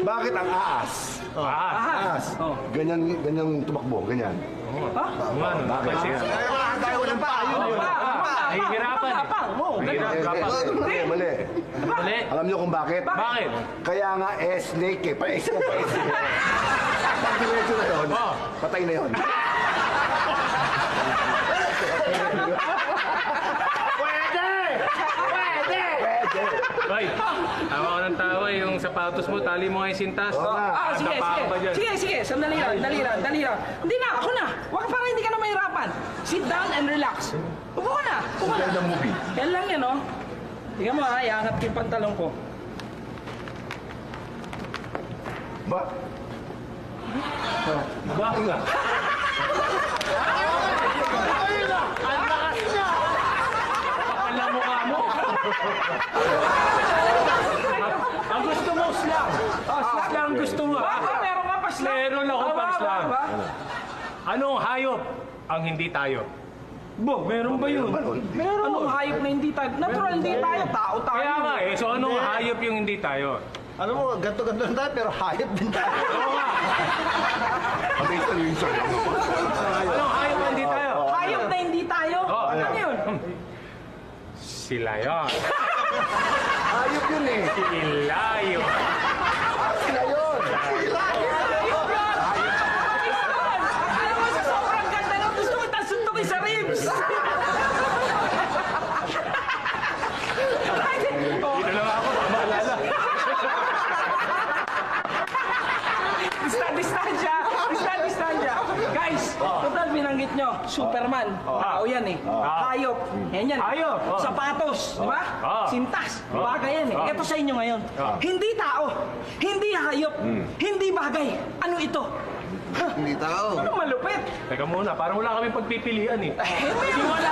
Bakit ang aas? Aas. Ganyan tumakbo, ganyan. Bakit? Tayo ng pa. Nahihirapan. Mali. Mali. Alam niyo kung bakit? Bakit? Kaya nga snake eh. Paisa mo paisa. Pag diretso na yun, patay na yun. Bay, tawa ko ng tawa yung sapatos mo, tali mo nga yung sintas. Sige, sandali lang. Hindi na, ako na. Wag para hindi ka na mahirapan. Sit down and relax. Upo ka na. Ganda movie. Yan lang yan, oh. Tingnan mo ha, iangat ko yung pantalon ko. Ba? Bakit nga? Kapal ang mukha mo. Ang gusto mo, slang. Slang gusto mo. Meron nga pa sila. Meron ako pang slang. Anong hayop ang hindi tayo? Meron ba yun? Meron. Anong hayop na hindi tayo? Natural, hindi tayo. Tao tayo. Kaya nga eh, so anong hayop yung hindi tayo? Ano mo, ganto-ganto lang tayo, pero hayop din tayo. Oo nga. Amazing Windsor. Anong hayop ang hindi tayo? Hayop na hindi tayo? Ano yun? Sila yun. Ayop yun eh. Sila yun. Sila yun. Alam mo, sa sobrang ganda nung gusto ko suntukin sa ribs. Dito lang ako, maalala. Distansya. Guys, total binanggit nyo, Superman. Tao yan eh. Hayop. Yan. Hayop. Sapatos, di ba? Sintas. Bagay yan eh. Ito sa inyo ngayon. Hindi tao. Hindi hayop. Hindi bagay. Ano ito? Hindi tao. Ano malupit? Teka muna, parang wala kami pagpipilian eh. Meron.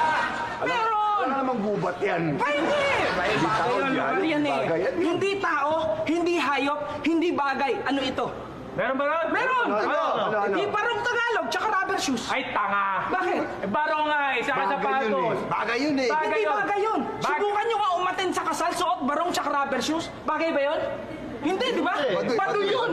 Meron. Wala namang gubat yan. Hindi! Bagay yan eh. Bagay yan. Hindi tao, hindi hayop, hindi bagay. Ano ito? Meron ba ron? Meron! Ano? Hindi parang Tagalog, tsaka rubber shoes. Ay, tanga! Bakit? Baro nga eh, saka Bagay yun sapatos. eh. Bagay yun eh. Bagay Hindi yun. bagay yun. Subukan nyo nga umaten sa kasal, suot barong tsaka rubber shoes. Bagay ba yun? Hindi, di ba? Balo yun.